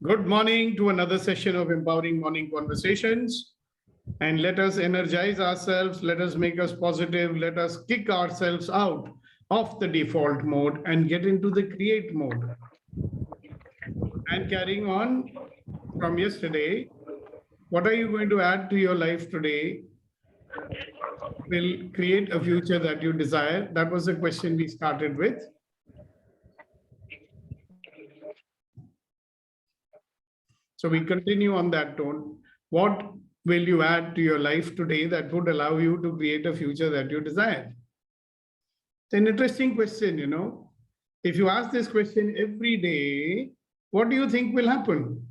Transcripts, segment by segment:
Good morning to another session of Empowering Morning Conversations. And let us energize ourselves, let us make us positive, let us kick ourselves out of the default mode and get into the create mode. And carrying on from yesterday, what are you going to add to your life today will create a future that you desire? That was the question we started with. So we continue on that tone. What will you add to your life today that would allow you to create a future that you desire? It's an interesting question, you know. If you ask this question every day, what do you think will happen?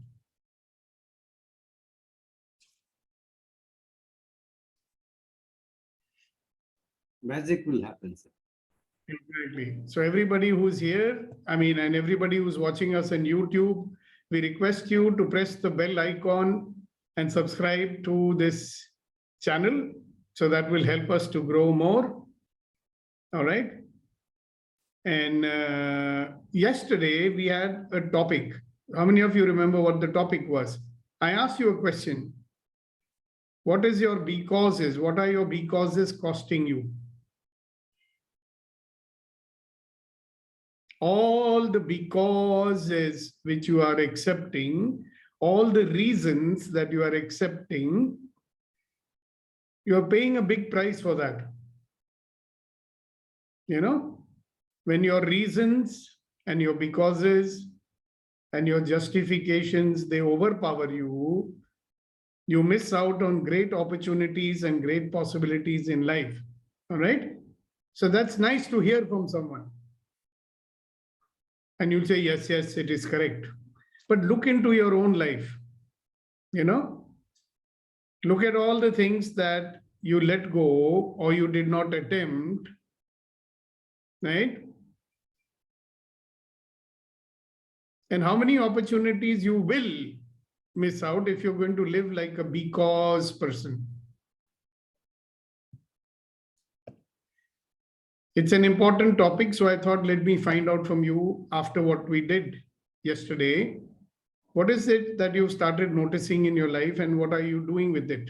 Magic will happen, sir. Exactly. So everybody who's here, and everybody who's watching us on YouTube, we request you to press the bell icon and subscribe to this channel. So that will help us to grow more. All right. And yesterday we had a topic. How many of you remember what the topic was? I asked you a question. What is your becauses? What are your becauses costing you? All the becauses which you are accepting, all the reasons that you are accepting, you are paying a big price for that. You know, when your reasons and your becauses and your justifications, they overpower you, you miss out on great opportunities and great possibilities in life. All right. So that's nice to hear from someone. And you'll say, yes, yes, it is correct. But look into your own life. You know, look at all the things that you let go or you did not attempt, right? And how many opportunities you will miss out if you're going to live like a because person. It's an important topic, so I thought let me find out from you after what we did yesterday. What is it that you started noticing in your life and what are you doing with it?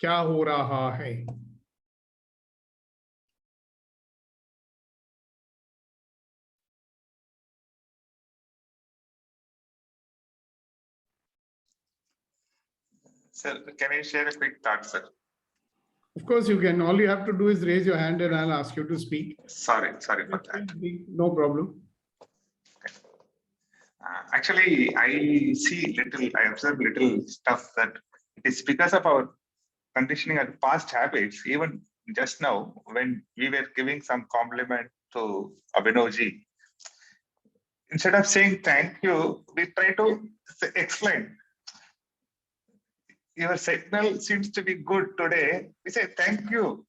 Kya ho raha hai? Sir, can I share a quick thought, sir? Of course you can. All you have to do is raise your hand and I'll ask you to speak. Sorry for that. No problem. Actually, I observe little stuff that it is because of our conditioning and past habits. Even just now, when we were giving some compliment to Abhinavji, instead of saying thank you, we try to explain. Your signal seems to be good today. We say thank you.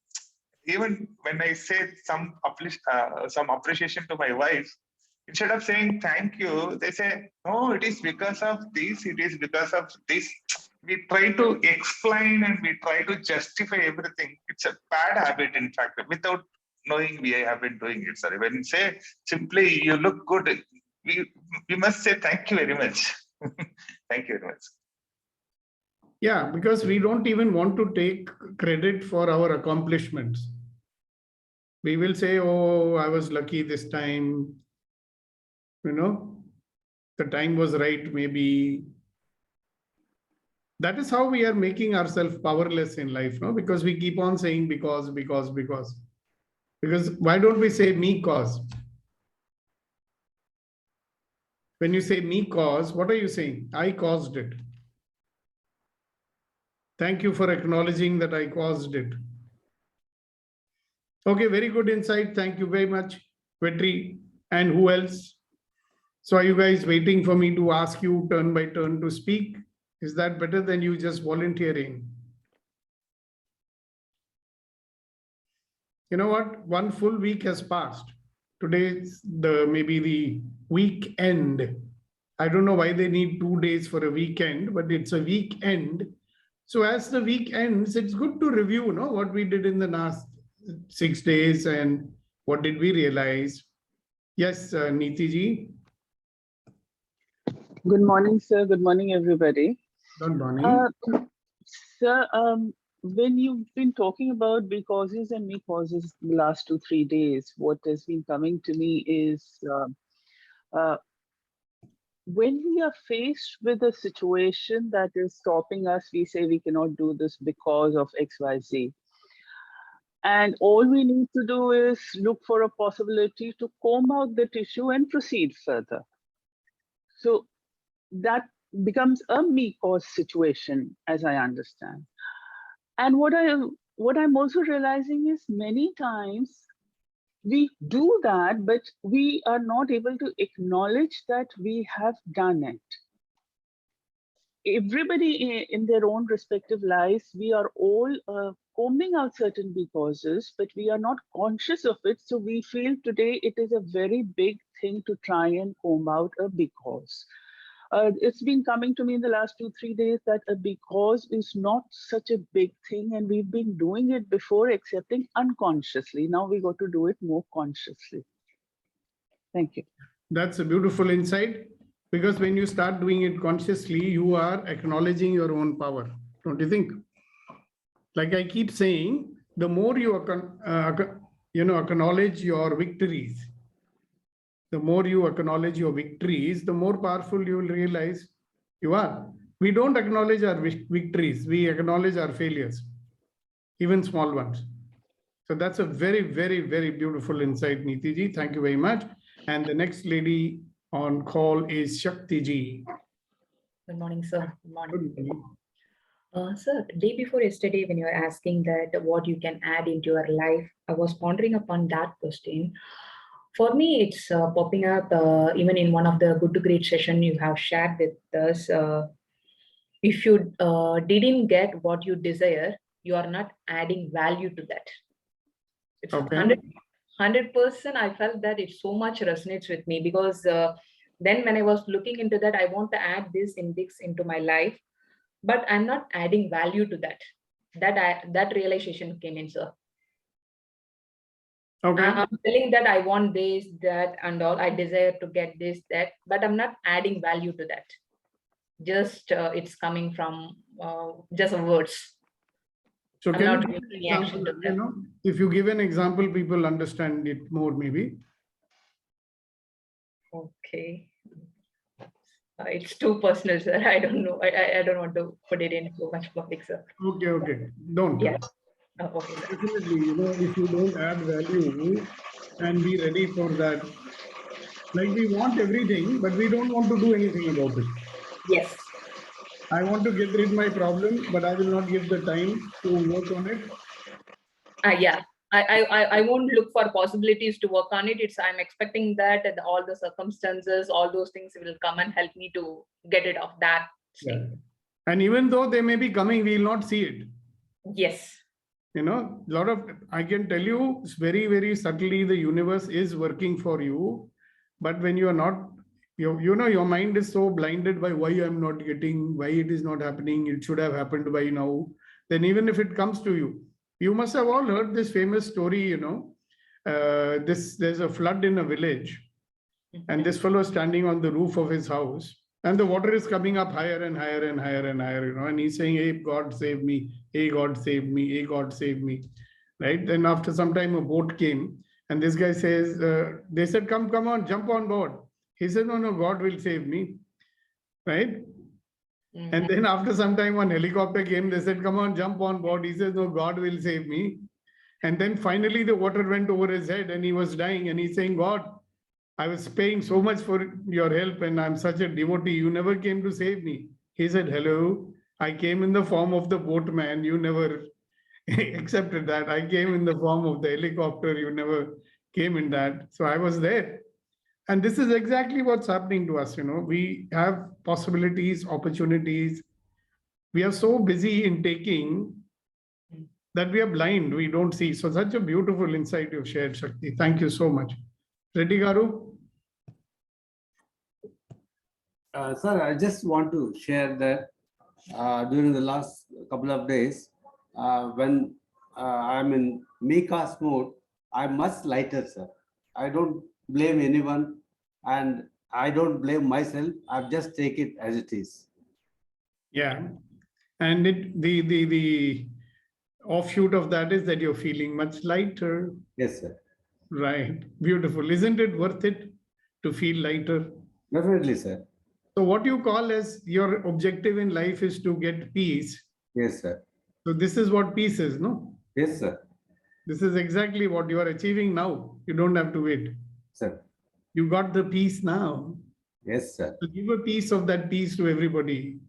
Even when I say some appreciation to my wife, instead of saying thank you, they say, no, it is because of this, it is because of this. We try to explain and we try to justify everything. It's a bad habit, in fact, without knowing we have been doing it. Sorry. When you say simply, you look good, we must say thank you very much. Thank you very much. Yeah, because we don't even want to take credit for our accomplishments. We will say, oh, I was lucky this time. You know, the time was right, maybe. That is how we are making ourselves powerless in life, no? Because we keep on saying because. Because why don't we say me cause? When you say me cause, what are you saying? I caused it. Thank you for acknowledging that I caused it. Okay, very good insight. Thank you very much, Vetri. And who else? So are you guys waiting for me to ask you turn by turn to speak? Is that better than you just volunteering? You know what? One full week has passed. Today's maybe the weekend. I don't know why they need 2 days for a weekend, but it's a weekend. So as the week ends, it's good to review, no, what we did in the last 6 days and what did we realize. Yes, Neeti ji. Good morning, sir. Good morning, everybody. Good morning. Sir, when you've been talking about B causes and me causes the last 2-3 days, what has been coming to me is uh, when we are faced with a situation that is stopping us, we say we cannot do this because of XYZ. And all we need to do is look for a possibility to comb out the tissue and proceed further. So that becomes a me cause situation, as I understand. And what I'm also realizing is many times we do that, but we are not able to acknowledge that we have done it. Everybody in their own respective lives, we are all combing out certain causes, but we are not conscious of it. So we feel today it is a very big thing to try and comb out a because. It's been coming to me in the last 2-3 days that a because is not such a big thing, and we've been doing it before, accepting unconsciously. Now we got to do it more consciously. Thank you. That's a beautiful insight, because when you start doing it consciously, you are acknowledging your own power, don't you think? Like I keep saying, the more you acknowledge your victories, the more you acknowledge your victories, the more powerful you will realize you are. We don't acknowledge our victories, we acknowledge our failures, even small ones. So that's a very, very, very beautiful insight, Neeti ji. Thank you very much. And the next lady on call is Shakti ji. Good morning, sir. Good morning. Good morning. Sir, day before yesterday, when you were asking that what you can add into your life, I was pondering upon that question. For me, it's popping up even in one of the Good to Great session you have shared with us. If you didn't get what you desire, you are not adding value to that. It's Okay. 100%. I felt that it so much resonates with me, because then when I was looking into that, I want to add this index into my life, but I'm not adding value to that. That realization came in, sir. Okay. I'm telling that I want this, that, and all. I desire to get this, that, but I'm not adding value to that. Just it's coming from just words. So I'm can not you give taking an action example, to that. if you give an example, people understand it more maybe. Okay. It's too personal, sir. I don't know. I don't want to put it in so much public, sir. Okay. Don't. Yeah. Okay, sir. Definitely, if you don't add value and be ready for that, like we want everything, but we don't want to do anything about it. Yes. I want to get rid of my problem, but I will not give the time to work on it. Yeah. I won't look for possibilities to work on it. I'm expecting that all the circumstances, all those things will come and help me to get it off that state. Yeah. And even though they may be coming, we will not see it. Yes. I can tell you very, very subtly, the universe is working for you. But when you are not, your mind is so blinded by why I'm not getting, why it is not happening, it should have happened by now. Then even if it comes to you, you must have all heard this famous story, there's a flood in a village, and this fellow is standing on the roof of his house, and the water is coming up higher and higher and higher and higher, and he's saying, hey, God save me, hey, God save me, hey, God save me, right? Then after some time, a boat came, and this guy says, they said, come on, jump on board. He said, no, God will save me, right? And then after some time, one helicopter came, they said, come on, jump on board. He says, no, God will save me. And then finally the water went over his head and he was dying, and he's saying, God, I was paying so much for your help and I'm such a devotee. You never came to save me. He said, hello, I came in the form of the boatman. You never accepted that. I came in the form of the helicopter. You never came in that. So I was there. And this is exactly what's happening to us. We have possibilities, opportunities. We are so busy in taking that we are blind. We don't see. So such a beautiful insight you've shared, Shakti. Thank you so much. Reddy Garu? Sir, I just want to share that during the last couple of days, when I'm in MECAS mode, I'm much lighter, sir. I don't blame anyone, and I don't blame myself. I've just take it as it is. Yeah. And the offshoot of that is that you're feeling much lighter. Yes, sir. Right. Beautiful. Isn't it worth it to feel lighter? Definitely, sir. So what you call as your objective in life is to get peace. Yes, sir. So this is what peace is, no? Yes, sir. This is exactly what you are achieving now. You don't have to wait. Sir. You got the peace now. Yes, sir. So give a piece of that peace to everybody.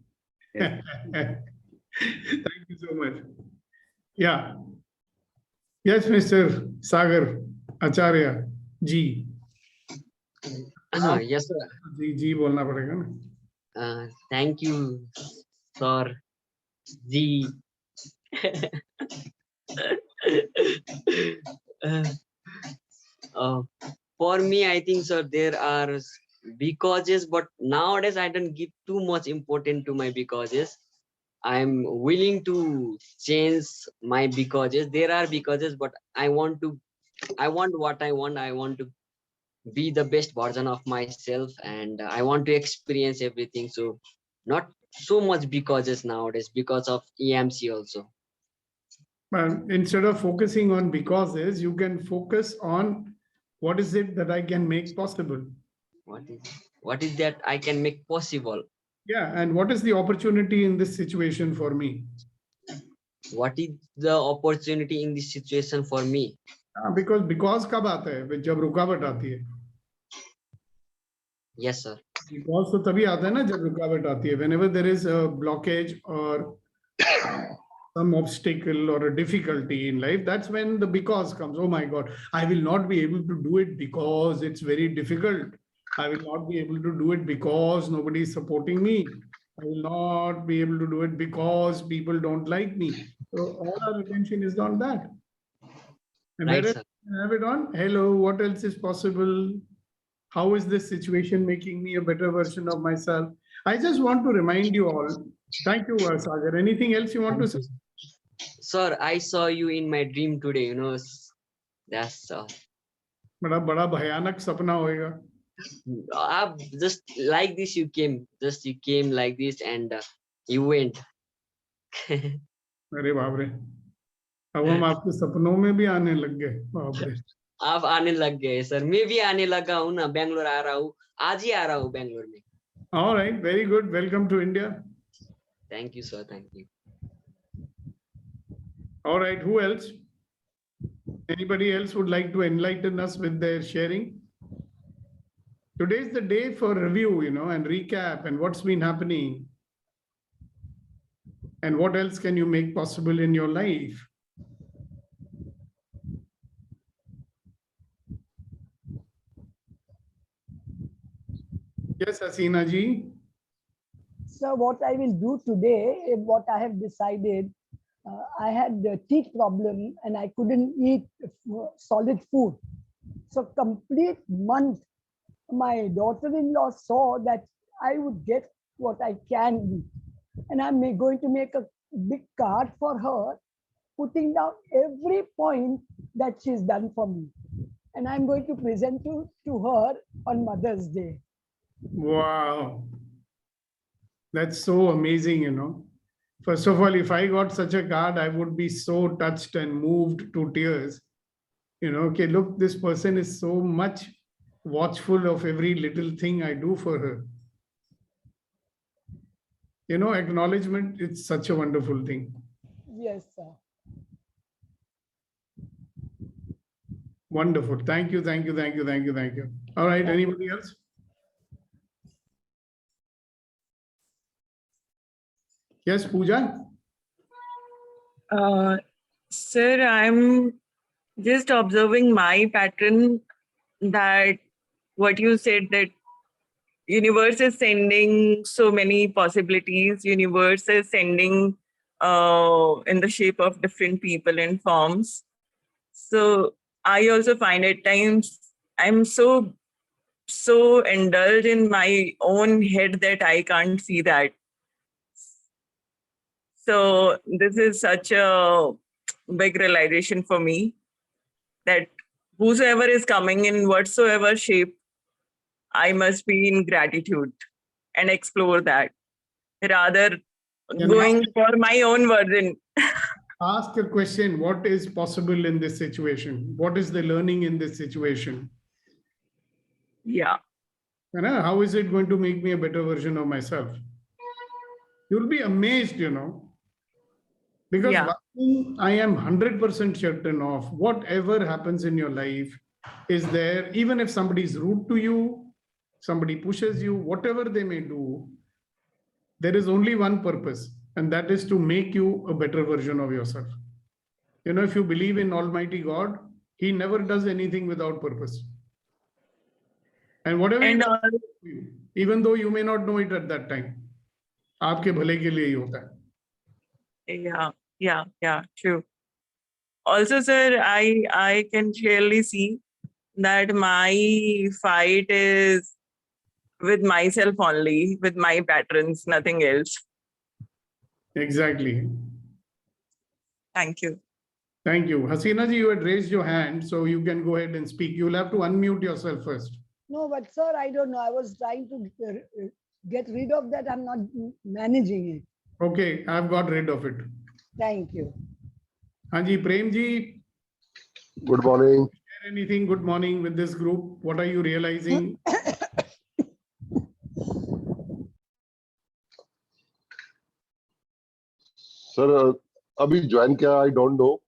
Yes. Thank you so much. Yeah. Yes, Mr. Sagar Acharya Ji. Yes, sir. जी बोलना पड़ेगा ना. Thank you, sir. G. For me, I think, sir, there are becauses, but nowadays I don't give too much importance to my becauses. I'm willing to change my becauses. There are becauses, but I want what I want. I want to be the best version of myself, and I want to experience everything. So not so much becauses nowadays because of EMC also. But instead of focusing on becauses, you can focus on what is it that I can make possible. What is that I can make possible? Yeah, and what is the opportunity in this situation for me? What is the opportunity in this situation for me? Because कब आता है जब रुकावट आती है. Yes, sir. Because तो तभी आता है ना जब रुकावट आती है. Whenever there is a blockage or some obstacle or a difficulty in life, that's when the because comes. Oh my God, I will not be able to do it because it's very difficult. I will not be able to do it because nobody is supporting me. I will not be able to do it because people don't like me. So all our attention is on that. And Right, whereas sir. we have it on, hello, what else is possible? How is this situation making me a better version of myself? I just want to remind you all. Thank you, Sagar. Anything else you want to say? Sir, I saw you in my dream today, you know. That's बड़ा बड़ा भयानक सपना होएगा. just like this you came like this and you went. अरे बाप रे. अब हम आपके सपनों में भी आने लग गए. बाप रे. आप आने लग गए सर. मैं भी आने लगा हूँ ना. बैंगलोर आ रहा हूँ. आज ही आ रहा हूँ बैंगलोर में. All right, very good. Welcome to India. Thank you, sir. Thank you. All right, who else? Anybody else would like to enlighten us with their sharing? Today is the day for review, and recap and what's been happening. And what else can you make possible in your life? Yes, Hasina ji. So what I will do today, what I have decided, I had a teeth problem and I couldn't eat solid food. So complete month, my daughter-in-law saw that I would get what I can eat. And I'm going to make a big card for her, putting down every point that she's done for me. And I'm going to present to her on Mother's Day. Wow. That's so amazing, First of all, if I got such a card, I would be so touched and moved to tears. Okay, look, this person is so much watchful of every little thing I do for her. Acknowledgement, it's such a wonderful thing. Yes, sir. Wonderful. Thank you, thank you, thank you, thank you, thank you. All right, anybody else? Yes, Pooja? Sir, I'm just observing my pattern that what you said, that universe is sending so many possibilities. Universe is sending in the shape of different people and forms. So I also find at times I'm so indulged in my own head that I can't see that. So this is such a big realization for me that whosoever is coming in whatsoever shape, I must be in gratitude and explore that rather Can going for my own version. ask a question: what is possible in this situation? What is the learning in this situation? Yeah. You know, how is it going to make me a better version of myself? You'll be amazed, you know. Because Yeah. one thing I am 100% certain of, whatever happens in your life is there, even if somebody is rude to you, somebody pushes you, whatever they may do, there is only one purpose, and that is to make you a better version of yourself. You know, if you believe in Almighty God, He never does anything without purpose. And whatever He And does, even though you may not know it at that time, आपके भले के लिए ही होता है. yeah, true. Also, sir, I can clearly see that my fight is with myself only, with my patterns, nothing else. Exactly. Thank you. Thank you. Hasina ji, you had raised your hand, so you can go ahead and speak. You'll have to unmute yourself first. No, but sir, I don't know. I was trying to get rid of that. I'm not managing it. Okay, I've got rid of it. Thank you. Hanji, Prem ji, Good morning. share anything good morning with this group? What are you realizing? Sir, अभी join किया, I don't know.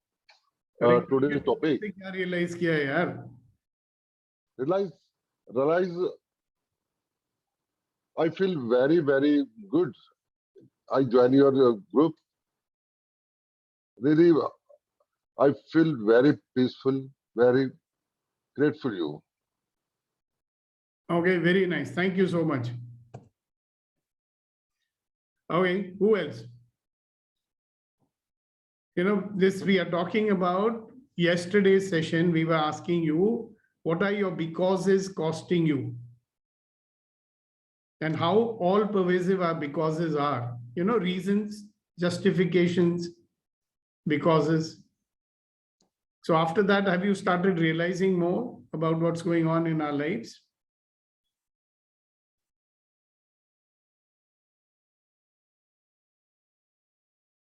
Today's topic. क्या realize किया है यार? Realize I feel very, very good. I join your group. Really, I feel very peaceful, very grateful you. Okay, very nice. Thank you so much. Okay, who else? You know, this we are talking about yesterday's session. We were asking you, what are your becauses costing you? And how all pervasive our becauses are. You know, reasons, justifications, becauses. So after that, have you started realizing more about what's going on in our lives?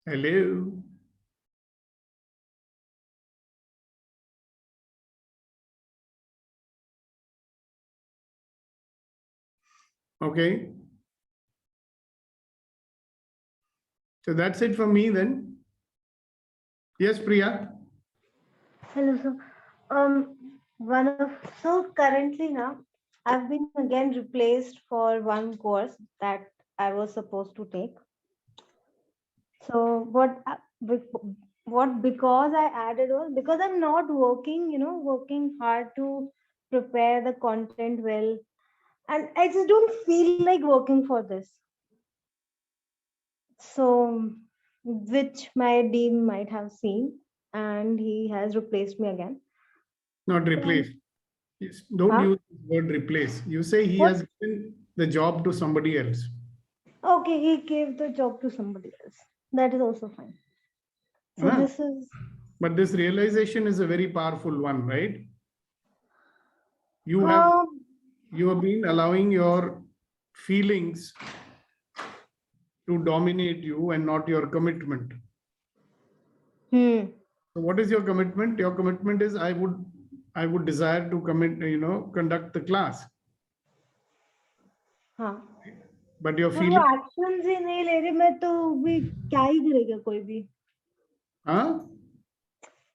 Hello. Okay. So that's it for me then. Yes, Priya. Hello, sir. So currently now, I've been again replaced for one course that I was supposed to take. So because I added was because I'm not working hard to prepare the content well, and I just don't feel like working for this. So, which my dean might have seen, and he has replaced me again. Not replace. Yes, don't use the word replace. You say he has given the job to somebody else. Okay, he gave the job to somebody else. That is also fine. So this is. But this realization is a very powerful one, right? You have been allowing your feelings to dominate you and not your commitment. So what is your commitment? Your commitment is I would desire to conduct the class. But your feeling. Actions ही नहीं ले रही मैं तो भी क्या ही करेगा कोई भी.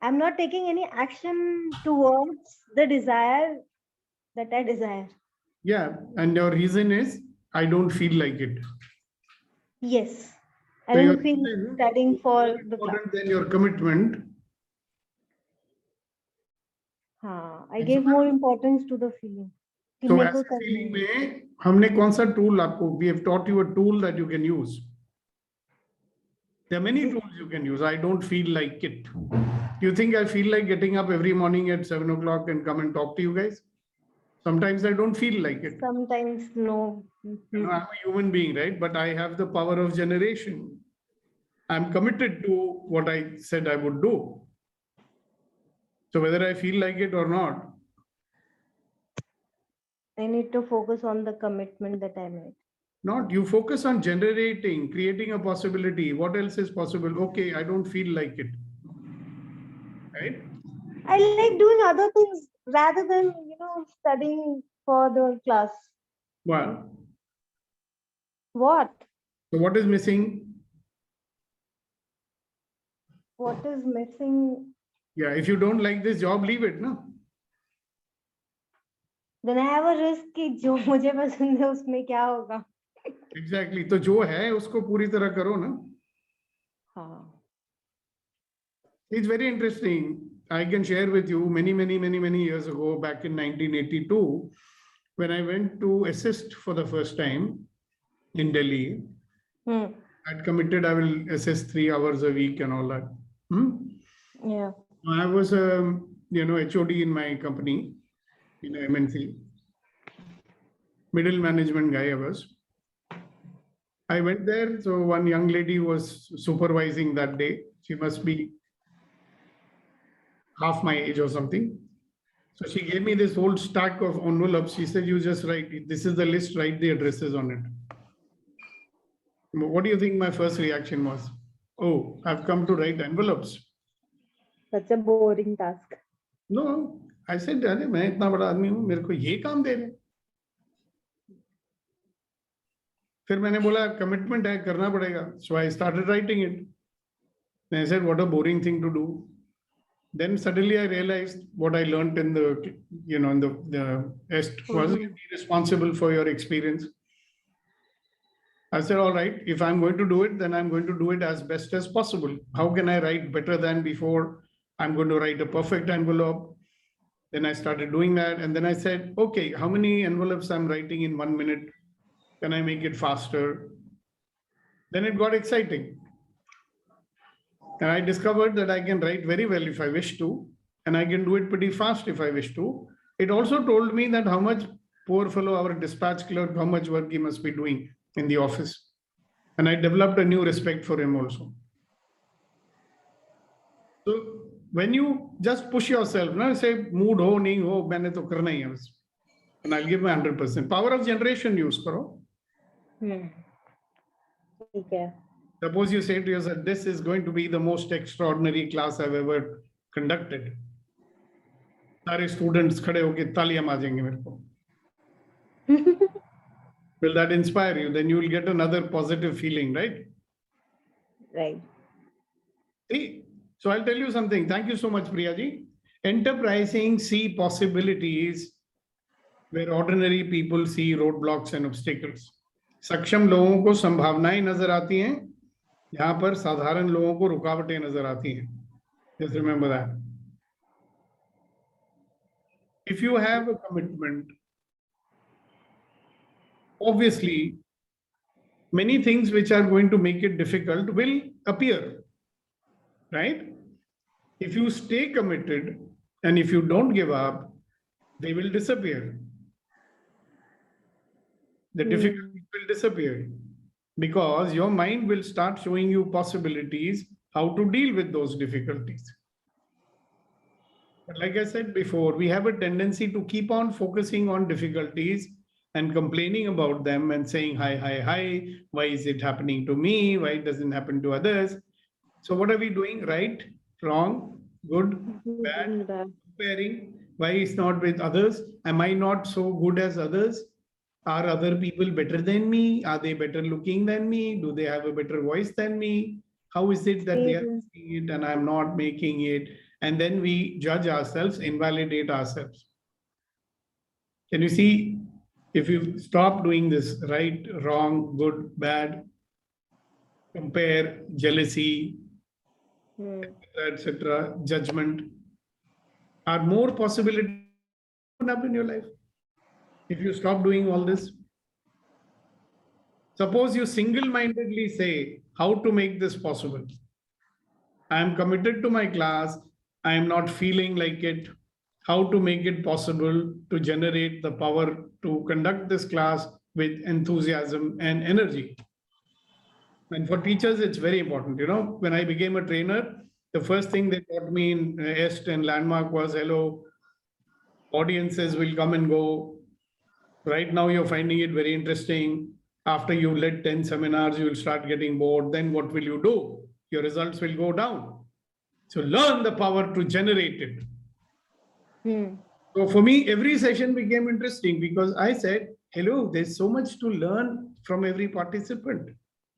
I'm not taking any action towards the desire that I desire. Yeah, and your reason is I don't feel like it. Yes, I don't feel studying for the class. Than your commitment. I gave more importance to the feeling. So as a feeling में हमने कौन सा tool आपको? We have taught you a tool that you can use. There are many tools you can use. I don't feel like it. You think I feel like getting up every morning at 7 o'clock and come and talk to you guys? Sometimes I don't feel like it. Sometimes no. You know, I'm a human being, right? But I have the power of generation. I'm committed to what I said I would do. So whether I feel like it or not, I need to focus on the commitment that I made. Not, you focus on generating, creating a possibility. What else is possible? Okay, I don't feel like it. Right? I like doing other things rather than, studying for the class. Well, What? so what is missing? What is missing? Yeah, if you don't like this job, leave it, no? Then I have a risk कि जो मुझे पसंद है उसमें क्या होगा? Exactly. तो जो है उसको पूरी तरह करो ना. हाँ. It's very interesting. I can share with you many years ago, back in 1982, when I went to assist for the first time in Delhi. I'd committed I will assist 3 hours a week and all that. Yeah. I was a HOD in my company, in a MNC. Middle management guy I was. I went there, so one young lady was supervising that day. She must be half my age or something. So she gave me this whole stack of envelopes. She said, you just write, this is the list, write the addresses on it. What do you think my first reaction was? Oh, I've come to write envelopes. Such a boring task. No, I said, अरे मैं इतना बड़ा आदमी हूँ, मेरे को ये काम दे रहे. फिर मैंने बोला commitment है, करना पड़ेगा. So I started writing it. And I said, what a boring thing to do. Then suddenly I realized what I learned in the, in the test was be responsible for your experience. I said, all right, if I'm going to do it, then I'm going to do it as best as possible. How can I write better than before? I'm going to write a perfect envelope. Then I started doing that. And then I said, okay, how many envelopes I'm writing in 1 minute? Can I make it faster? Then it got exciting. And I discovered that I can write very well if I wish to, and I can do it pretty fast if I wish to. It also told me that how much poor fellow, our dispatch clerk, how much work he must be doing in the office. And I developed a new respect for him also. So when you just push yourself, say, mood ho, nahi ho, maine to karna hi hai bas. And I'll give my 100%. Power of generation use karo. Okay. Suppose you say to yourself, this is going to be the most extraordinary class I've ever conducted. सारे students खड़े होके तालियां मारेंगे मेरे को. Will that inspire you? Then you will get another positive feeling, right? Right. See, so I'll tell you something. Thank you so much, Priyaji. Enterprising see possibilities where ordinary people see roadblocks and obstacles. सक्षम लोगों को संभावनाएं नजर आती हैं, यहाँ पर साधारण लोगों को रुकावटें नजर आती हैं. Just remember that. If you have a commitment, obviously, many things which are going to make it difficult will appear, right? If you stay committed and if you don't give up, they will disappear. The difficulties will disappear because your mind will start showing you possibilities how to deal with those difficulties. But like I said before, we have a tendency to keep on focusing on difficulties and complaining about them and saying, hi, why is it happening to me? Why it doesn't happen to others? So what are we doing? Right, wrong, good, bad, comparing. Why is not with others? Am I not so good as others? Are other people better than me? Are they better looking than me? Do they have a better voice than me? How is it that they are making it and I'm not making it? And then we judge ourselves, invalidate ourselves. Can you see, if you stop doing this, right, wrong, good, bad, compare, jealousy, etc., judgment, are more possibilities open up in your life if you stop doing all this? Suppose you single-mindedly say, how to make this possible? I am committed to my class. I am not feeling like it. How to make it possible to generate the power to conduct this class with enthusiasm and energy? And for teachers, it's very important. When I became a trainer, the first thing they taught me in EST and Landmark was, hello, audiences will come and go. Right now, you're finding it very interesting. After you led 10 seminars, you will start getting bored. Then what will you do? Your results will go down. So learn the power to generate it. So for me, every session became interesting because I said, hello, there's so much to learn from every participant.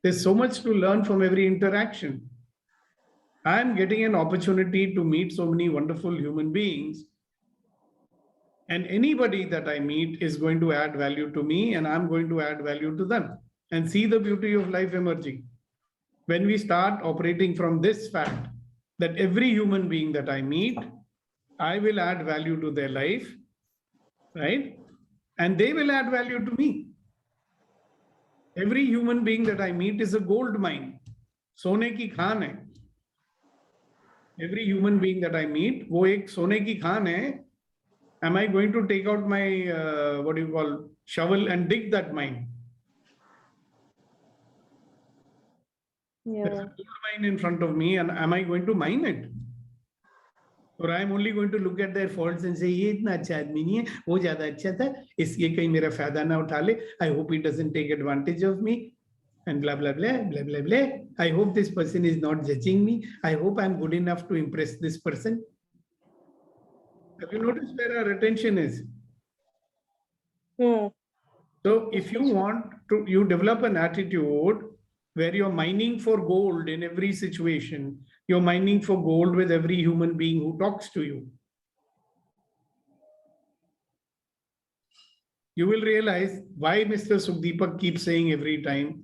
There's so much to learn from every interaction. I'm getting an opportunity to meet so many wonderful human beings. And anybody that I meet is going to add value to me, and I'm going to add value to them, and see the beauty of life emerging. When we start operating from this fact that every human being that I meet, I will add value to their life, right? And they will add value to me. Every human being that I meet is a gold mine. सोने की खान है. Every human being that I meet, वो एक सोने की खान है. Am I going to take out my, what do you call, shovel and dig that mine? There's a gold mine in front of me, and am I going to mine it? Or I am only going to look at their faults and say, ये इतना अच्छा आदमी नहीं है, वो ज़्यादा अच्छा था, इसलिए कहीं मेरा फायदा ना उठा ले. I hope he doesn't take advantage of me, and blah blah blah blah blah blah. I hope this person is not judging me. I hope I'm good enough to impress this person. Have you noticed where our attention is? So if you want to, you develop an attitude where you're mining for gold in every situation. You're mining for gold with every human being who talks to you. You will realize why Mr. Sukhdeepak keeps saying every time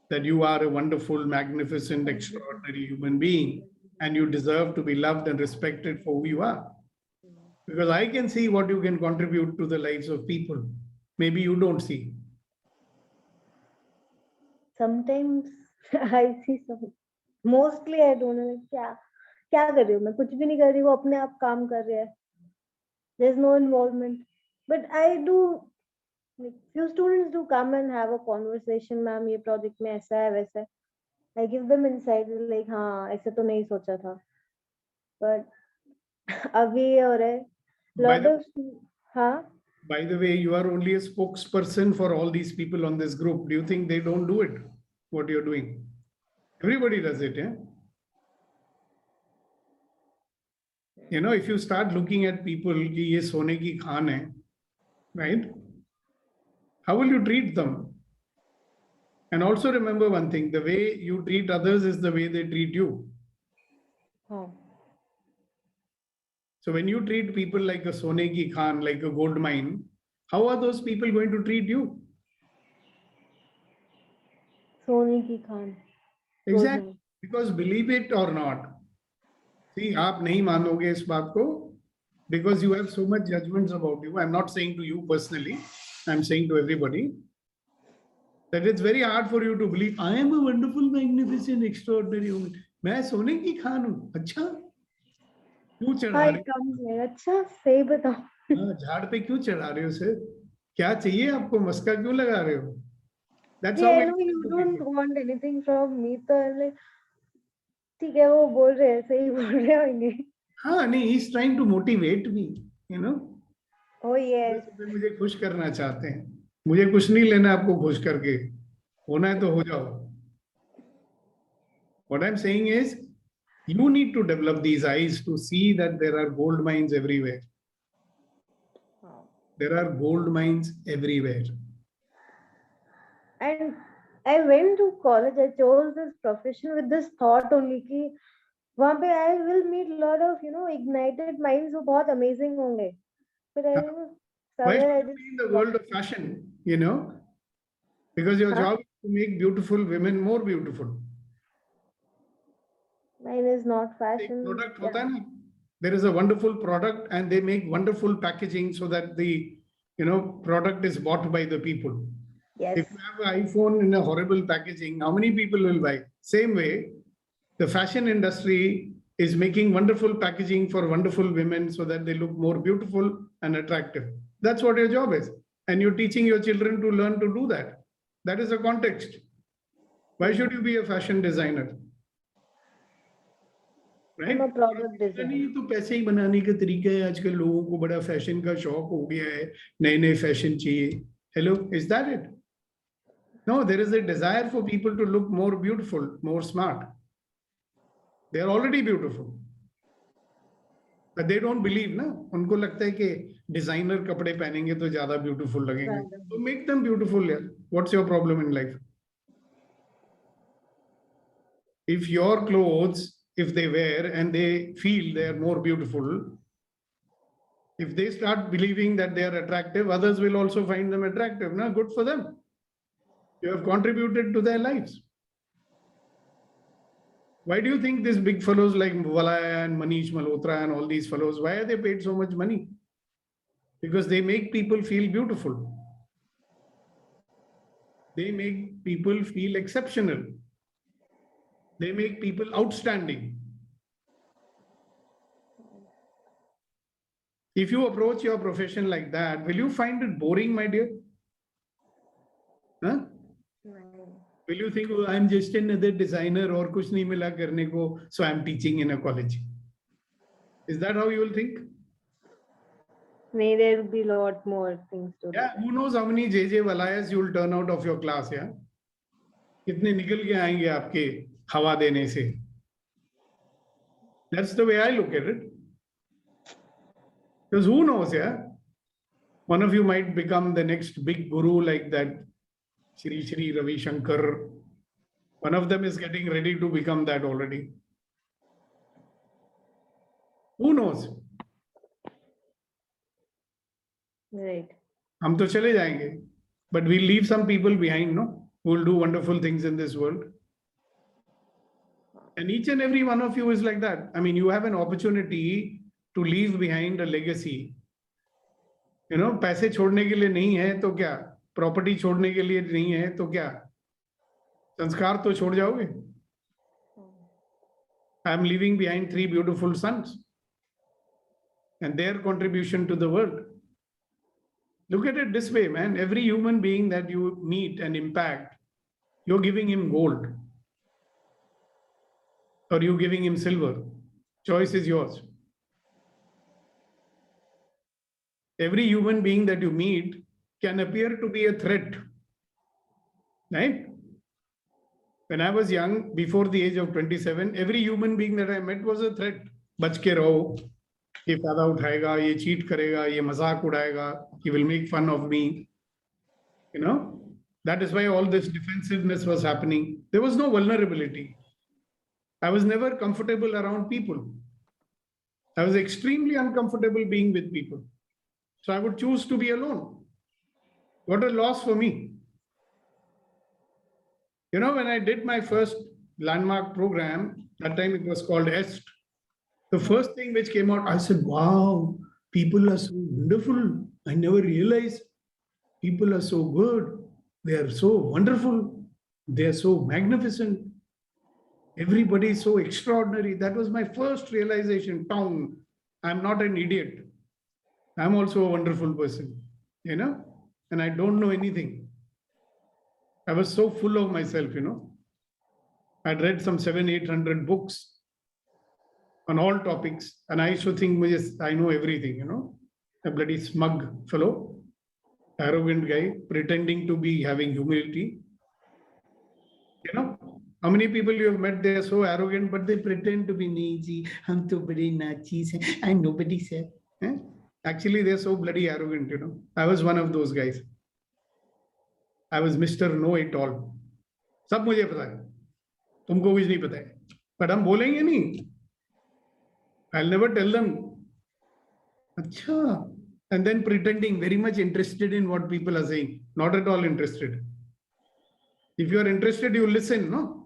that you are a wonderful, magnificent, extraordinary human being, and you deserve to be loved and respected for who you are. Because I can see what you can contribute to the lives of people. Maybe you don't see. Sometimes I see some. Mostly I don't know क्या कर रही हूँ मैं, कुछ भी नहीं कर रही, वो अपने आप काम कर रहे हैं. There's no involvement. But I do, like, few students do come and have a conversation, ma'am ये project में ऐसा है वैसा है. I give them insight, like हाँ ऐसे तो नहीं सोचा था. But अभी ये हो रहा है. Lot of, हाँ. By the way, you are only a spokesperson for all these people on this group. Do you think they don't do it? What you're doing? Everybody does it, yeah? You know, if you start looking at people, कि ये सोने की खान है, right? How will you treat them? And also remember one thing, the way you treat others is the way they treat you. So when you treat people like a सोने की Khan, like a gold mine, how are those people going to treat you? सोने की Khan. Exactly. Because believe it or not, see, आप नहीं मानोगे इस बात को, because you have so much judgments about you. I'm not saying to you personally, I'm saying to everybody, that it's very hard for you to believe, I am a wonderful, magnificent, extraordinary woman. मैं सोने की खान हूँ. अच्छा? क्यों चढ़ा रहे हो? अच्छा, सही बताओ. झाड़ पे क्यों चढ़ा रहे हो सर? क्या चाहिए आपको? मस्का क्यों लगा रहे हो? That's Yeah, how I know you don't want anything from me, तो like, ठीक है वो बोल रहे हैं, सही बोल रहे होंगे. हाँ नहीं, he's trying to motivate me, you know. Oh yes. मुझे खुश करना चाहते हैं. मुझे कुछ नहीं लेना आपको खुश करके. होना है तो हो जाओ. What I'm saying is, you need to develop these eyes to see that there are gold mines everywhere. There are gold mines everywhere. And I went to college. I chose this profession with this thought only कि वहाँ पे I will meet a lot of ignited minds who बहुत amazing होंगे. But I Why should you be in the world of fashion? Because your job is to make beautiful women more beautiful. Mine is not fashion. Product होता है ना? There is a wonderful product, and they make wonderful packaging so that the product is bought by the people. Yes. If you have an iPhone in a horrible packaging, how many people will buy? Same way, the fashion industry is making wonderful packaging for wonderful women so that they look more beautiful and attractive. That's what your job is. And you're teaching your children to learn to do that. That is the context. Why should you be a fashion designer? Right? I'm a product designer. नहीं तो पैसे ही बनाने का तरीका है. आजकल लोगों को बड़ा फैशन का शौक हो गया है. नए नए फैशन चाहिए. Hello, is that it? No, there is a desire for people to look more beautiful, more smart. They are already beautiful. But they don't believe, na? उनको लगता है कि designer कपड़े पहनेंगे तो ज़्यादा beautiful लगेंगे. So make them beautiful, yeah. What's your problem in life? If your clothes, if they wear and they feel they are more beautiful, if they start believing that they are attractive, others will also find them attractive. Na? Good for them. You have contributed to their lives. Why do you think these big fellows like Valaya and Manish Malhotra and all these fellows, why are they paid so much money? Because they make people feel beautiful. They make people feel exceptional. They make people outstanding. If you approach your profession like that, will you find it boring, my dear? Huh? Will you think, oh, I'm just another designer or kuch nahi mila karne ko, so I'm teaching in a college? Is that how you will think? Maybe there will be a lot more things to do. Yeah, who knows how many JJ Valayas you will turn out of your class, yeah? कितने निकल के आएंगे आपके हवा देने से? That's the way I look at it. Because who knows, yeah? One of you might become the next big guru like that Shri Ravi Shankar. One of them is getting ready to become that already. Who knows? Right. हम तो चले जाएंगे, but we'll leave some people behind, no? Who will do wonderful things in this world. And each and every one of you is like that. I mean, you have an opportunity to leave behind a legacy. You know, पैसे छोड़ने के लिए नहीं है तो क्या? Property छोड़ने के लिए नहीं है तो क्या? संस्कार तो छोड़ जाओगे. I am leaving behind 3 beautiful sons and their contribution to the world. Look at it this way, man. Every human being that you meet and impact, you're giving him gold. Or you're giving him silver. Choice is yours. Every human being that you meet can appear to be a threat. Right? When I was young, before the age of 27, every human being that I met was a threat. बच के रहो, ये फायदा उठाएगा, ये cheat करेगा, ये मजाक उड़ाएगा, he will make fun of me. You know, that is why all this defensiveness was happening. There was no vulnerability. I was never comfortable around people. I was extremely uncomfortable being with people. So I would choose to be alone. What a loss for me. You know, when I did my first landmark program, that time it was called EST. The first thing which came out, I said, wow, people are so wonderful. I never realized people are so good. They are so wonderful. They are so magnificent. Everybody is so extraordinary. That was my first realization. Tong, I'm not an idiot. I'm also a wonderful person, you know, and I don't know anything. I was so full of myself, you know. I'd read some 700-800 books on all topics, and I used to think I know everything, you know. A bloody smug fellow, arrogant guy, pretending to be having humility. You know, how many people you have met, they are so arrogant, but they pretend to be needy. I'm too bloody nachis, and nobody said. Eh? Actually, they're so bloody arrogant, you know. I was one of those guys. I was Mr. Know-it-all. सब मुझे पता है, तुमको कुछ नहीं पता है. But हम बोलेंगे नहीं. I'll never tell them. अच्छा. And then pretending very much interested in what people are saying. Not at all interested. If you are interested, you listen, no?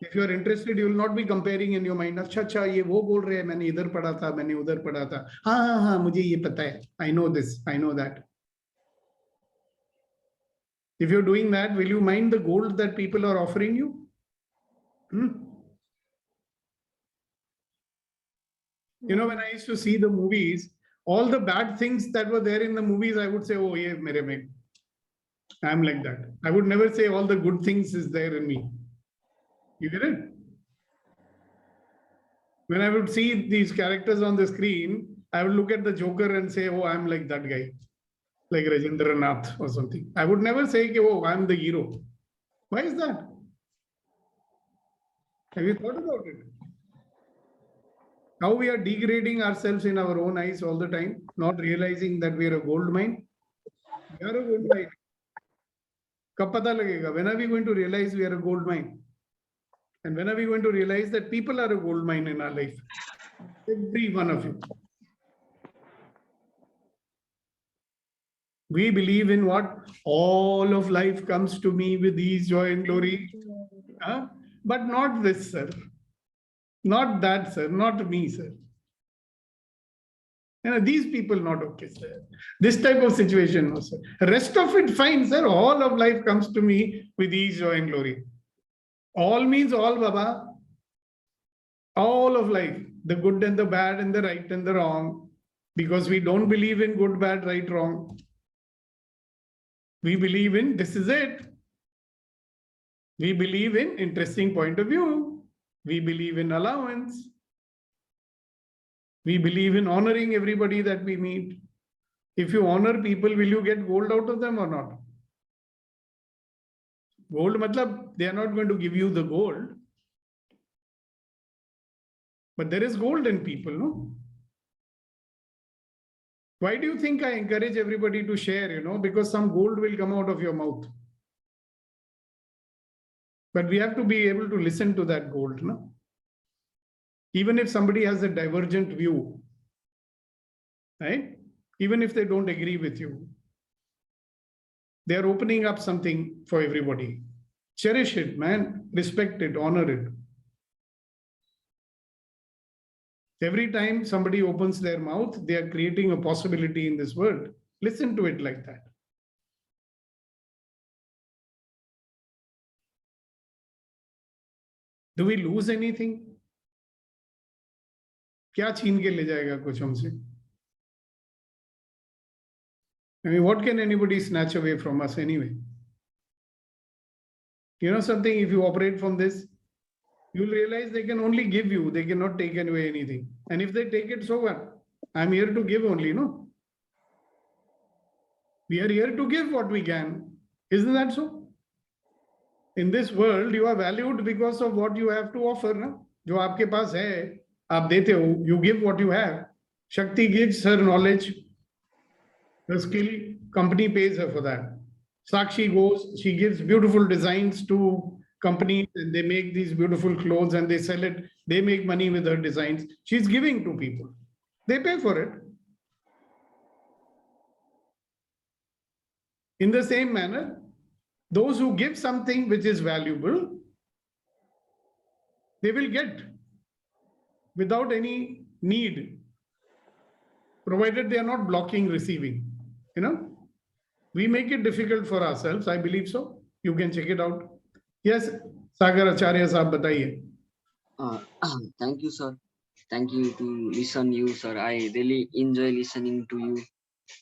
If you are interested, you will not be comparing in your mind. अच्छा अच्छा ये वो बोल रहे हैं, मैंने इधर पढ़ा था, मैंने उधर पढ़ा था. हाँ हाँ हाँ मुझे ये पता है. I know this, I know that. If you're doing that, will you mind the gold that people are offering you? You know, when I used to see the movies, all the bad things that were there in the movies, I would say, oh, yeah, mere mein. I'm like that. I would never say all the good things is there in me. You get it? When I would see these characters on the screen, I would look at the Joker and say, oh, I'm like that guy. like Rajendranath or something. I would never say, oh, I'm the hero. Why is that? Have you thought about it? How we are degrading ourselves in our own eyes all the time, not realizing that we are a gold mine. We are a gold mine. Kab pata lagega? When are we going to realize we are a gold mine? And when are we going to realize that people are a gold mine in our life? Every one of you. We believe in what? All of life comes to me with ease, joy, and glory. Huh? But not this, sir. Not that, sir. Not me, sir. You know, these people not okay, sir. This type of situation, no, sir. Rest of it, fine, sir. All of life comes to me with ease, joy, and glory. All means all, Baba. All of life. The good and the bad and the right and the wrong. Because we don't believe in good, bad, right, wrong. We believe in this is it. We believe in interesting point of view. We believe in allowance. We believe in honoring everybody that we meet. If you honor people, will you get gold out of them or not? Gold, matlab, they are not going to give you the gold. But there is gold in people, no? Why do you think I encourage everybody to share, you know? Because some gold will come out of your mouth. But we have to be able to listen to that gold, no? Even if somebody has a divergent view, right? Even if they don't agree with you, they are opening up something for everybody. Cherish it, man. Respect it, honor it. Every time somebody opens their mouth, they are creating a possibility in this world. Listen to it like that. Do we lose anything? क्या छीन के ले जाएगा कुछ हमसे? I mean, what can anybody snatch away from us anyway? You know something, if you operate from this, you'll realize they can only give you, they cannot take away anything. And if they take it, so what? I'm here to give only, no? We are here to give what we can. Isn't that so? In this world, you are valued because of what you have to offer, no? जो आपके पास है, आप देते हो, you give what you have. Shakti gives her knowledge, her skill, company pays her for that. Sakshi goes, she gives beautiful designs to companies and they make these beautiful clothes and they sell it. They make money with her designs. She's giving to people. They pay for it. In the same manner, those who give something which is valuable, they will get without any need, provided they are not blocking receiving. You know, we make it difficult for ourselves. I believe so. You can check it out. Yes, Sagar Acharya Saab, bataiye. Thank you, sir. Thank you to listen you, sir. I really enjoy listening to you.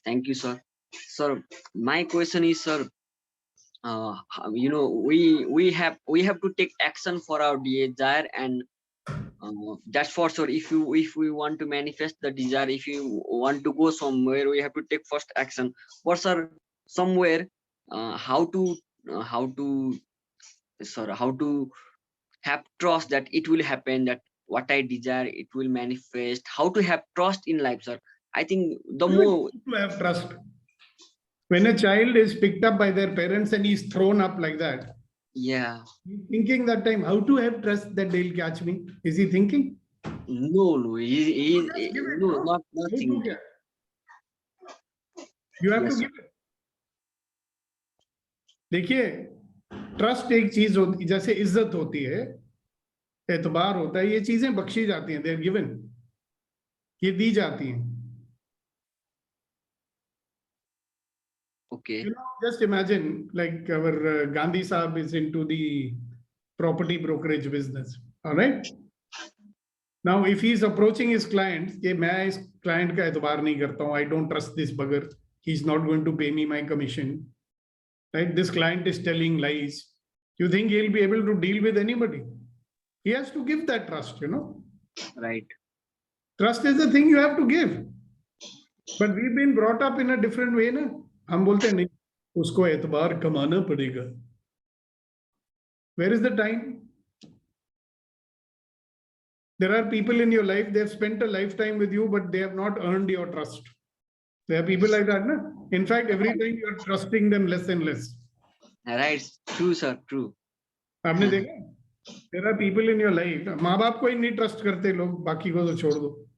Thank you, sir. Sir, my question is, sir, you know, we have to take action for our desire, and that's for sure. If we want to manifest the desire, if you want to go somewhere, we have to take first action. But sir, somewhere, how to have trust that it will happen, that what I desire, it will manifest. How to have trust in life, sir? I think the more to have trust. When a child is picked up by their parents and he's thrown up like that, yeah, he's thinking that time, how to have trust that they'll catch me? Is he thinking? no, no, no, not thinking. You have to give it. देखिए, trust एक चीज होती, जैसे इज्जत होती है, एतबार होता है, ये चीजें बख्शी जाती हैं, they're given, ये दी जाती हैं. Okay. You know, just imagine, like our Gandhi Saab is into the property brokerage business. All right. Now, if he's approaching his clients, कि मैं इस client का एतबार नहीं करता हूँ, I don't trust this bugger, he's not going to pay me my commission. Right? This client is telling lies. You think he'll be able to deal with anybody? He has to give that trust, you know. Right. Trust is the thing you have to give. But we've been brought up in a different way, na? हम बोलते हैं नहीं, उसको एतबार कमाना पड़ेगा. Where is the time? There are people in your life, they have spent a lifetime with you, but they have not earned your trust. There are people like that, na? In fact, every time you are trusting them less and less. Right, true, sir, true. आपने देखा? There are people in your life. माँ बाप को ही नहीं trust करते लोग, बाकी को तो छोड़ दो.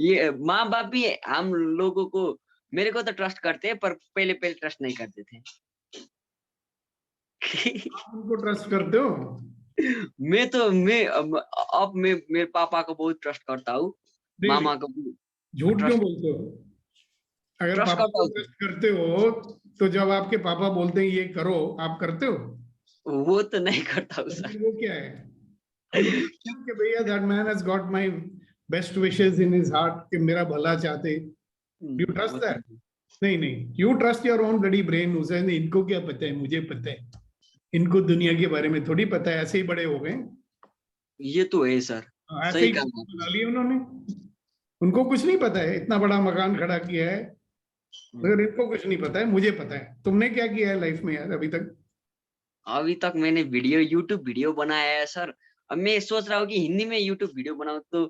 ये माँ बाप भी हम लोगों को, मेरे को तो ट्रस्ट करते हैं, पर पहले ट्रस्ट नहीं करते थे. उनको ट्रस्ट करते हो? मैं अब मेरे पापा को बहुत ट्रस्ट करता हूँ, मामा को भी. झूठ क्यों बोलते हो? अगर ट्रस्ट पापा करता को हूँ. ट्रस्ट करते हो तो जब आपके पापा बोलते हैं ये करो, आप करते हो? वो तो नहीं करता हूँ सर. वो क्या है? कि भैया that man has got my best wishes in his heart कि मेरा भला चाहते. You trust that? नहीं. You trust your own bloody brain. उसे नहीं, इनको क्या पता है, मुझे पता है. इनको दुनिया के बारे में थोड़ी पता है, ऐसे ही बड़े हो गए. ये तो है सर. ऐसे ही बना लिया उन्होंने. उनको कुछ नहीं पता है, इतना बड़ा मकान खड़ा किया है. अगर इनको कुछ नहीं पता है, मुझे पता है. तुमने क्या किया है लाइफ में यार अभी तक? अभी तक मैंने यूट्यूब वीडियो बनाया है सर. अब मैं सोच रहा हूँ कि हिंदी में यूट्यूब वीडियो बनाऊं तो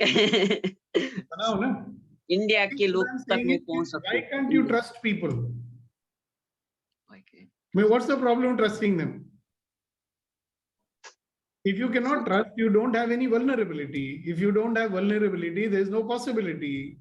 बनाओ ना. इंडिया के लोग तक में पहुंच सकते. Why can't you trust people? Okay. What's the problem trusting them? If you cannot trust, you don't have any vulnerability. If you don't have vulnerability, there is no possibility.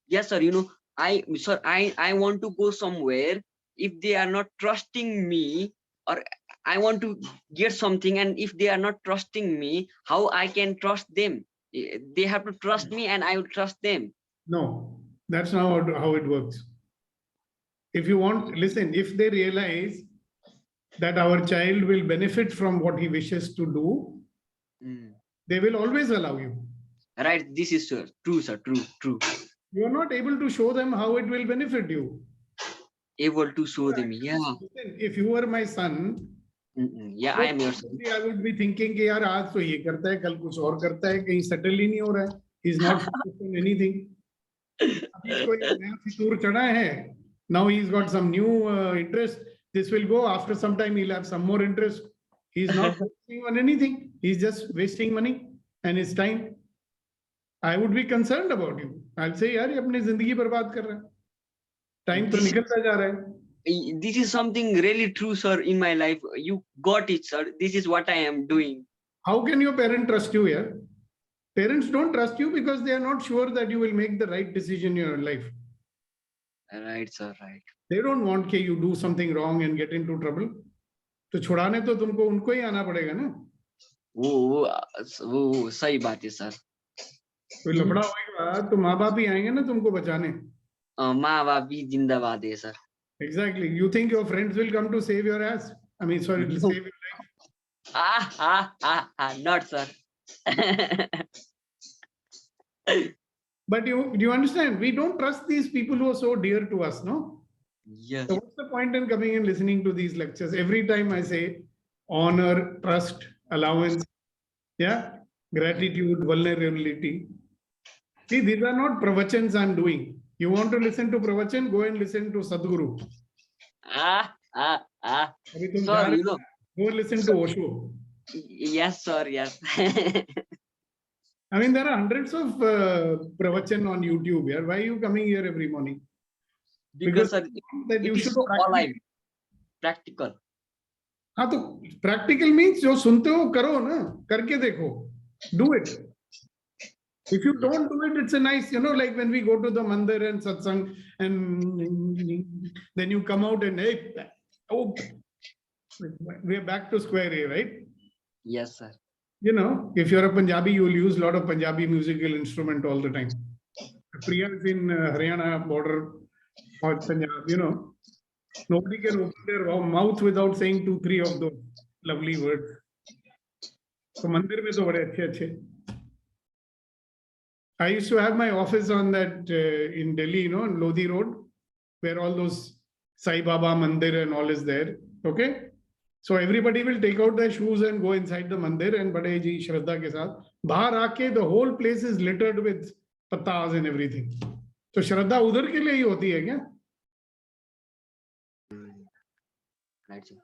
Yes, sir. You know, I want to go somewhere. If they are not trusting me, or I want to get something, and if they are not trusting me, how I can trust them? They have to trust me, and I will trust them. No, that's not how it works. If you want, listen, if they realize that our child will benefit from what he wishes to do, they will always allow you. Right, this is true, sir. True. You are not able to show them how it will benefit you. Able to show them, yeah. Listen, if you were my son, yeah, I am your son. I would be thinking कि यार आज तो ये करता है, कल कुछ और करता है, कहीं settle ही नहीं हो रहा है. He's not focused on anything. अभी इसको एक नया फितूर चढ़ा है. Now he's got some new interest. This will go after some time. He'll have some more interest. He's not focusing on anything. He's just wasting money and his time. I would be concerned about you. I'll say, यार ये अपनी जिंदगी बर्बाद कर रहा है. Time तो निकलता जा रहा है. This is something really true, sir, in my life. You got it, sir. This is what I am doing. How can your parent trust you here? Parents don't trust you because they are not sure that you will make the right decision in your life. Right, sir, right. They don't want that you do something wrong and get into trouble. तो छुड़ाने तो तुमको उनको ही आना पड़ेगा ना. वो सही बात है सर. कोई लफड़ा होगा तो माँ बाप ही आएंगे ना तुमको बचाने. माँ बाप भी जिंदाबाद है sir. Exactly. You think your friends will come to save your ass? I mean, sorry, to save your life. Not sir. But you understand? We don't trust these people who are so dear to us, no? Yes. So what's the point in coming and listening to these lectures? Every time I say honor, trust, allowance, yeah, gratitude, vulnerability. See, these are not pravachans I'm doing. You want to listen to pravachan? Go and listen to Sadhguru. Sorry, you know. Go listen to Osho. Yes, sir. Yes. I mean, there are hundreds of pravachan on YouTube. Yeah? Why are you coming here every morning? Because sir, that you should so alive. Practical. हाँ तो practical means जो सुनते हो करो ना, करके देखो. Do it. If you don't do it, it's a nice, you know, like when we go to the mandir and satsang, and then you come out and hey, oh, we are back to square A, right? Yes, sir. You know, if you're a Punjabi, you will use a lot of Punjabi musical instrument all the time. Priya is in Haryana border or Punjab, you know. Nobody can open their mouth without saying 2-3 of those lovely words. So mandir mein to bade achhe. I used to have my office on that in Delhi, you know, on Lodi Road, where all those Sai Baba Mandir and all is there. Okay. So everybody will take out their shoes and go inside the mandir and bade ji Shraddha ke saath. Bahar aake, the whole place is littered with pattas and everything. So Shraddha udhar ke liye hi hoti hai kya? Right, sir.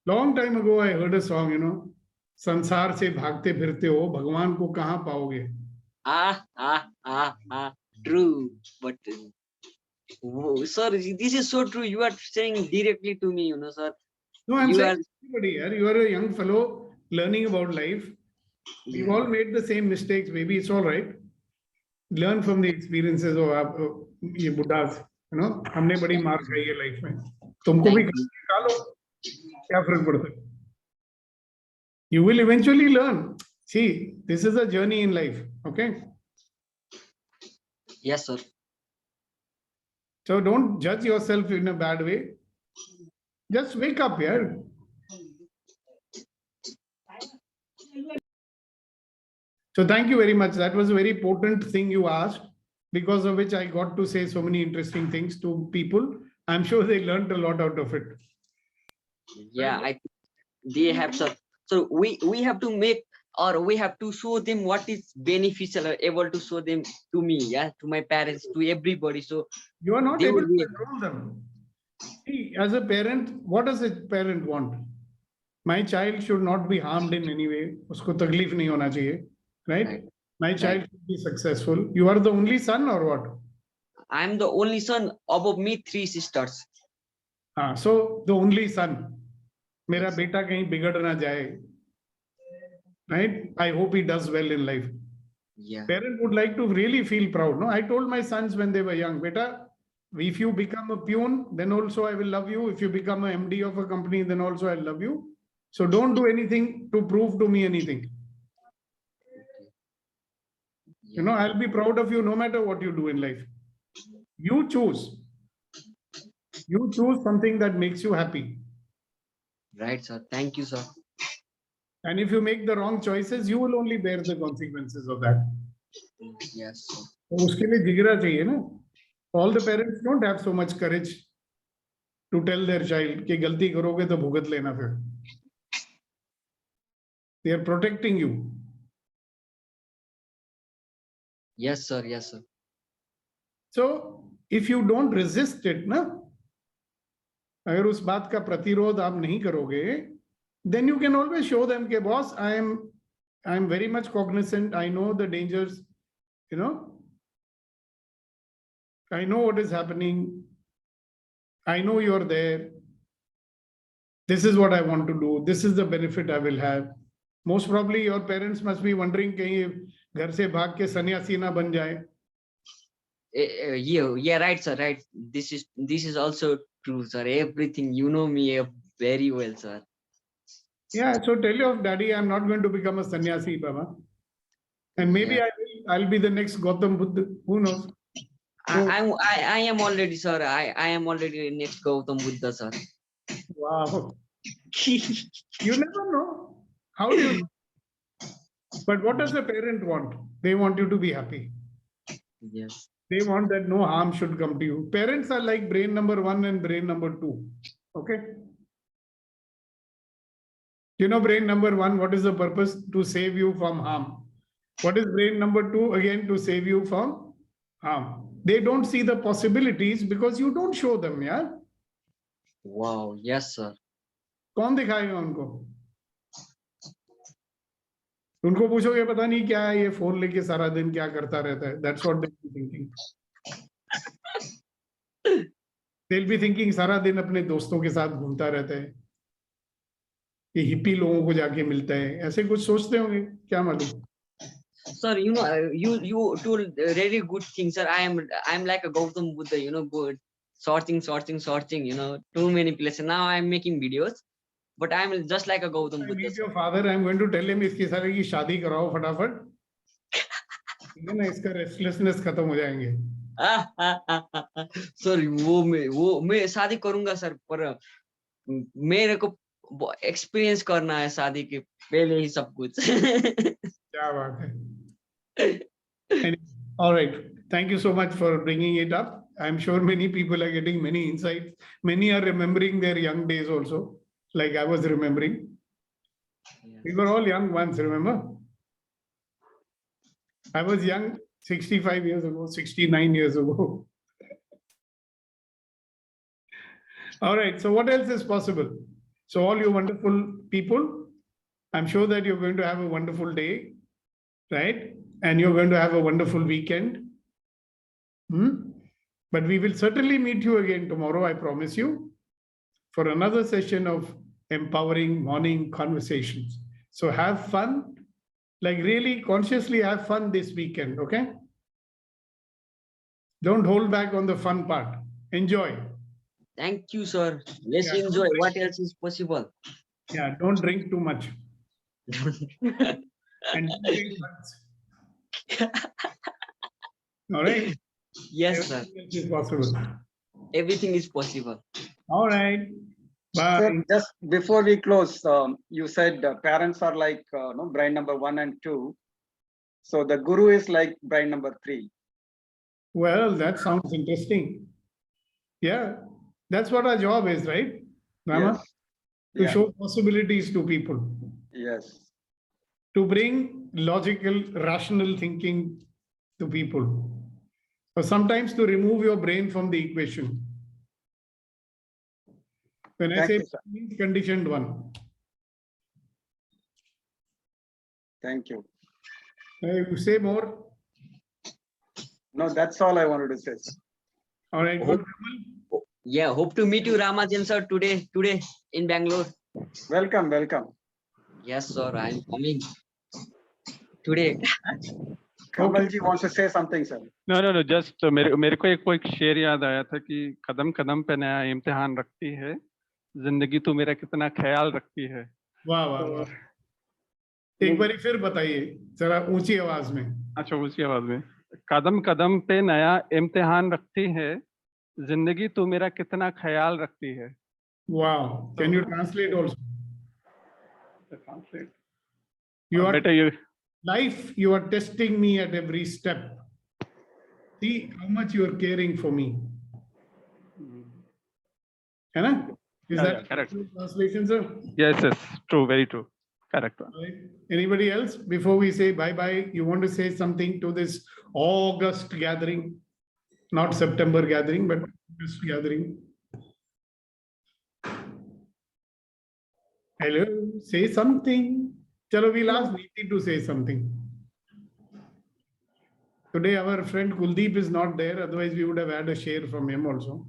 Long time ago, I heard a song, संसार से भागते फिरते हो भगवान को कहाँ पाओगे. True. But sir, this is so true. You are saying directly to me, sir. No, I'm You saying are- everybody here, you are a young fellow learning about life. We've all made the same mistakes. Maybe it's all right. Learn from the experiences of ये बुड्ढास, हमने बड़ी मार खाई है life में. तुमको भी Thank you. खा लो, क्या फर्क पड़ता है? You will eventually learn. See, this is a journey in life. Okay. Yes, sir. So don't judge yourself in a bad way. Just wake up, yeah. So thank you very much. That was a very potent thing you asked, because of which I got to say so many interesting things to people. I'm sure they learned a lot out of it. Yeah, they have, sir. So we have to make, or we have to show them what is beneficial, or able to show them to me, yeah, to my parents, to everybody. So You are not they able will to be- control them. See, as a parent, what does a parent want? My child should not be harmed in any way. Usko taklif nahi hona chahiye, right? Right. My child should be successful. You are the only son or what? I'm the only son. Above me, 3 sisters. So the only son. Mera Yes. beta kahin bigad na jaye. Right? I hope he does well in life. Yeah. Parent would like to really feel proud. No, I told my sons when they were young, beta, if you become a peon, then also I will love you. If you become a MD of a company, then also I'll love you. So don't do anything to prove to me anything. Yeah. I'll be proud of you no matter what you do in life. You choose. You choose something that makes you happy. Right, sir. Thank you, sir. And if you make the wrong choices, you will only bear the consequences of that. Yes, sir. तो उसके लिए जिगरा चाहिए ना. All the parents don't have so much courage to tell their child कि गलती करोगे तो भुगत लेना फिर. They are protecting you. Yes, sir. Yes, sir. So if you don't resist it, ना, अगर उस बात का प्रतिरोध आप नहीं करोगे, then you can always show them कि boss, I am very much cognizant. I know the dangers. I know what is happening. I know you're there. This is what I want to do. This is the benefit I will have. Most probably your parents must be wondering कहीं घर से भाग के सन्यासी ना बन जाए. Yeah, right, sir. Right. This is also true, sir. Everything, you know me very well, sir. Yeah, so tell your daddy I'm not going to become a sannyasi, Baba. And maybe Yeah. I'll be the next Gautam Buddha. Who knows? So- I am already, sir. I am already next Gautam Buddha, sir. Wow. You never know. How do you know? But what does a parent want? They want you to be happy. Yes. They want that no harm should come to you. Parents are like brain number 1 and brain number 2. Okay. Brain number 1, what is the purpose? To save you from harm. What is brain number 2? Again, to save you from harm. They don't see the possibilities because you don't show them, yeah? Wow. Yes, sir. कौन दिखाएगा उनको? उनको पूछोगे पता नहीं क्या है, ये फोन लेके सारा दिन क्या करता रहता है. That's what they'll be thinking. They'll be thinking सारा दिन अपने दोस्तों के साथ घूमता रहता है, ये हिप्पी लोगों को जाके मिलता है, ऐसे कुछ सोचते होंगे, क्या मालूम. Sir, you told really good things, sir. I'm like a Gautam Buddha, good searching, too many places. Now I'm making videos, but I'm just like a Gautam I Buddha. meet Sir. your father, I'm going to tell him इसकी सारे की शादी कराओ फटाफट, ठीक है ना, इसका रेस्टलेसनेस खत्म हो जाएंगे. सर वो मैं शादी करूंगा सर, पर मेरे को एक्सपीरियंस करना है शादी के पहले ही सब कुछ. क्या बात है. All right. Thank you so much for bringing it up. I'm sure many people are getting many insights. Many are remembering their young days also, like I was remembering. We were all young once, remember? I was young 65 years ago, 69 years ago. All right. So what else is possible? So all you wonderful people, I'm sure that you're going to have a wonderful day, right? And you're going to have a wonderful weekend. But we will certainly meet you again tomorrow, I promise you, for another session of empowering morning conversations. So have fun, like really consciously have fun this weekend, okay? Don't hold back on the fun part. Enjoy. Thank you, sir. Let's Yeah, enjoy. What else is possible? Yeah, don't drink too much. And don't drink once. All right. Yes, sir. Everything else is possible. Everything is possible. All right. Bye. Sir, just before we close, you said parents are like brain number 1 and 2. So the guru is like brain number 3. Well, that sounds interesting. Yeah, that's what our job is, right, Rama? Yes. To Yeah. show possibilities to people, Yes. to bring logical, rational thinking to people, or sometimes to remove your brain from the equation. When I Thank say you, sir. means conditioned one. Thank you. You say more. No, that's all I wanted to say, sir. All right. Oh. Good. Raman. Yeah, hope to meet you, Ramajan sir, today in Bangalore. Welcome, welcome. Yes, sir. I'm coming today. Kamalji wants to say something, sir. No, just मेरे को एक वो एक शेर याद आया था कि कदम कदम पे नया इम्तिहान रखती है जिंदगी तू मेरा कितना ख्याल रखती है. वाह वाह वाह. एक बार फिर बताइए जरा ऊंची आवाज में. अच्छा, उसी आवाज में. कदम कदम पे नया इम्तिहान रखती है जिंदगी तू मेरा कितना ख्याल रखती है. Wow. Can you translate also? Translate. You are Better you. life, you are testing me at every step. See how much you are caring for me. है ना? Is Yeah, that yeah, correct. true translation, sir? Yes, true, very true. Correct one. Right. Anybody else? Before we say bye-bye, you want to say something to this August gathering? Not September gathering, but August gathering. Hello, say something. Chalo, we'll ask Neeti to say something. Today, our friend Kuldeep is not there. Otherwise, we would have had a share from him also.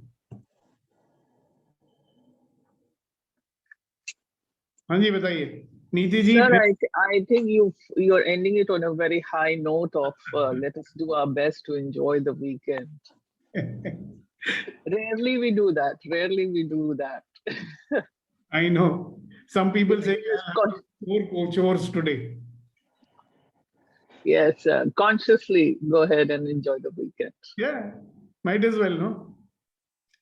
हाँ जी बताइए नीति जी. Sir, I think you're ending it on a very high note of let us do our best to enjoy the weekend. Rarely we do that. Rarely we do that. I know. Some people say more chores today. Yes, consciously go ahead and enjoy the weekend. Yeah, might as well, no?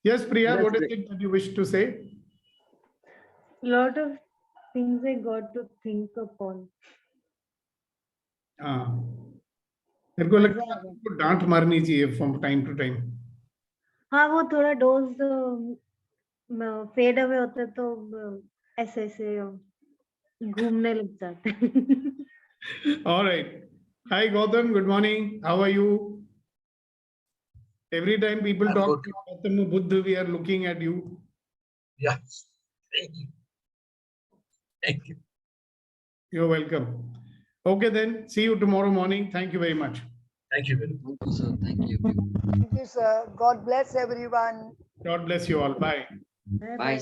Yes, Priya, That's what is great. it that you wish to say? Lot of things I got to think upon. हाँ, मेरे को लगता है आपको डांट मारनी चाहिए from time to time. हाँ वो थोड़ा डोज फेड अवे होते तो ऐसे ऐसे घूमने लग जाते. All right. Hi, Gautam. Good morning. How are you? Every time people talk to Gautam Buddha, we are looking at you. Yes. Thank you. Thank you. You're welcome. Okay, then. See you tomorrow morning. Thank you very much. Thank you very much. Thank you, sir. Thank you. Thank you, sir. God bless everyone. God bless you all. Bye. Bye.